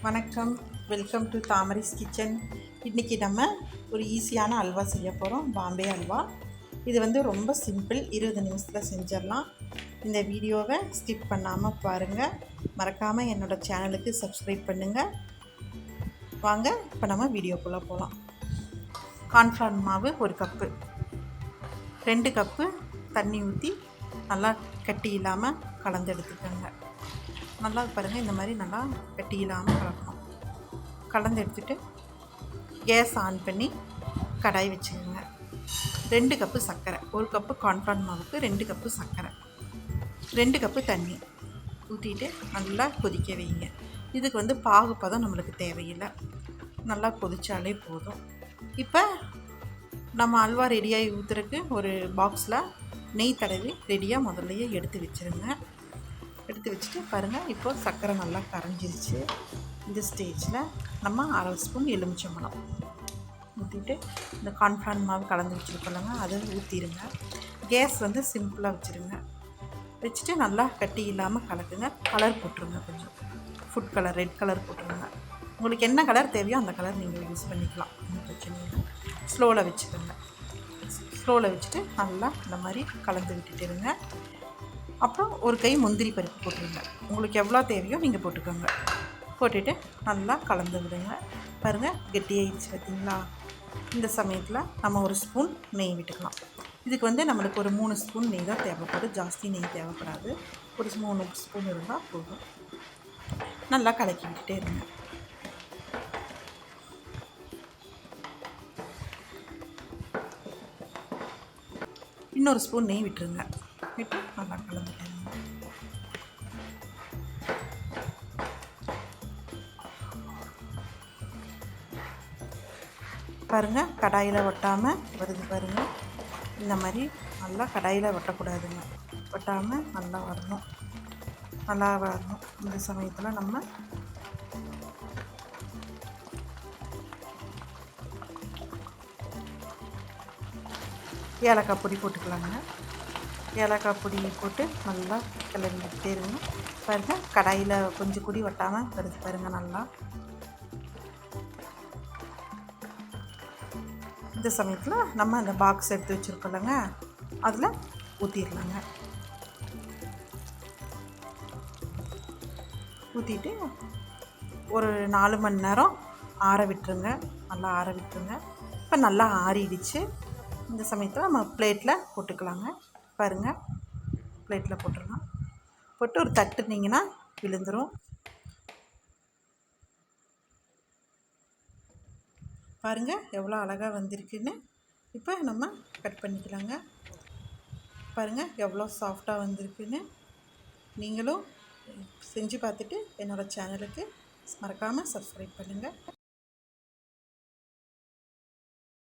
வணக்கம், welcome to Thamarai skitchen. இன்றைக்கி நம்ம ஒரு ஈஸியான அல்வா செய்ய போகிறோம். பாம்பே அல்வா. இது ரொம்ப சிம்பிள், 20 நிமிஷத்தில் செஞ்சிடலாம். இந்த வீடியோவை ஸ்கிப் பண்ணாமல் பாருங்கள். மறக்காமல் என்னோடய சேனலுக்கு சப்ஸ்கிரைப் பண்ணுங்கள். வாங்க இப்போ நம்ம வீடியோக்குள்ளே போகலாம். கார்ன்ஃப்ளவர் மாவு 1 கப்பு, 2 கப்பு தண்ணி ஊற்றி நல்லா கட்டி இல்லாமல் கலந்து எடுத்துக்கோங்க. நல்லா பாருங்கள், இந்த மாதிரி நல்லா கட்டி இல்லாமல் கலக்கணும். கலந்து எடுத்துகிட்டு கேஸ் ஆன் பண்ணி கடாய் வச்சுக்கோங்க. 2 கப்பு சர்க்கரை, 1 கப்பு கார்ன்ஃப்ளவர் மாவுக்கு 2 கப்பு சர்க்கரை, 2 கப்பு தண்ணி ஊற்றிட்டு நல்லா கொதிக்க வைங்க. இதுக்கு பாகுப்பதம் நம்மளுக்கு தேவையில்லை, நல்லா கொதித்தாலே போதும். இப்போ நம்ம அல்வா ரெடியாகி ஊற்றுறதுக்கு ஒரு பாக்ஸில் நெய் தடவி ரெடியாக முதல்லையே எடுத்து வச்சுருங்க. எடுத்து வச்சுட்டு பாருங்கள், இப்போது சர்க்கரை நல்லா கரைஞ்சிருச்சு. இந்த ஸ்டேஜில் நம்ம 1/2 ஸ்பூன் எலுமிச்சம்பழம் ஊற்றிட்டு இந்த கார்ன்ஃப்ளவர் மாவு கலந்து வச்சுருக்கோங்க, அதை ஊற்றிடுங்க. கேஸ் சிம்பிளாக வச்சுருங்க. வச்சுட்டு நல்லா கட்டி இல்லாமல் கலக்குங்க. கலர் போட்டுருங்க, கொஞ்சம் ஃபுட் கலர், ரெட் கலர் போட்டுருங்க. உங்களுக்கு என்ன கலர் தேவையோ அந்த கலர் நீங்கள் யூஸ் பண்ணிக்கலாம், ஒன்றும் பிரச்சனை இல்லை. ஸ்லோவில் வச்சுக்கோங்க. ஸ்லோவில் வச்சுட்டு நல்லா இந்த மாதிரி கலந்து விட்டுட்டுருங்க. அப்புறம் ஒரு கை முந்திரி பருப்பு போட்டுருங்க. உங்களுக்கு எவ்வளோ தேவையோ நீங்கள் போட்டுக்கோங்க. போட்டுட்டு நல்லா கலந்து விடுங்க. பாருங்கள், கெட்டியாகிடுச்சு பார்த்தீங்களா? இந்த சமயத்தில் நம்ம ஒரு ஸ்பூன் நெய் விட்டுக்கலாம். இதுக்கு நம்மளுக்கு ஒரு 3 ஸ்பூன் நெய் தான் தேவைப்படும், ஜாஸ்தி நெய் தேவைப்படாது. ஒரு 3 ஸ்பூன் இருந்தால் போதும். நல்லா கலக்கி விட்டுட்டே இருங்க. இன்னொரு ஸ்பூன் நெய் விட்டுருங்க. விட்டு நல்லா கலந்துட்டேன். பாருங்கள், கடாயில் ஒட்டாமல் வருது பாருங்கள். இந்த மாதிரி நல்லா கடாயில் ஒட்டக்கூடாதுங்க, ஒட்டாமல் நல்லா வரணும். நல்லா வரணும். இந்த சமயத்தில் நம்ம ஏலக்காய் பொடி போட்டுக்கலாங்க. ஏலக்காய் பொடி போட்டு நல்லா கிளறிக்கிட்டே இருங்க. பாருங்கள், கடாயில் கொஞ்சம் கூடி ஒட்டாமல் வருது பாருங்கள். நல்லா இந்த சமயத்தில் நம்ம அந்த பாக்ஸ் எடுத்து வச்சுருக்கோம்லங்க, அதில் ஊற்றிடலாங்க. ஊற்றிட்டு ஒரு 4 மணி நேரம் ஆற விட்டுருங்க. நல்லா ஆற விட்டுருங்க. இப்போ நல்லா ஆறிடுச்சு. இந்த சமயத்தில் நம்ம பிளேட்டில் போட்டுக்கலாங்க. பாருங்கள், பிளேட்டில் போட்டுடலாம். போட்டு ஒரு தட்டுனிங்கன்னா விழுந்துடும். பாருங்கள் எவ்வளோ அழகாக வந்திருக்குன்னு. இப்போ நம்ம கட் பண்ணிக்கலாங்க. பாருங்கள் எவ்வளோ சாஃப்டாக வந்திருக்குன்னு. நீங்களும் செஞ்சு பார்த்துட்டு என்னோடய சேனலுக்கு மறக்காமல் சப்ஸ்கிரைப் பண்ணுங்கள்.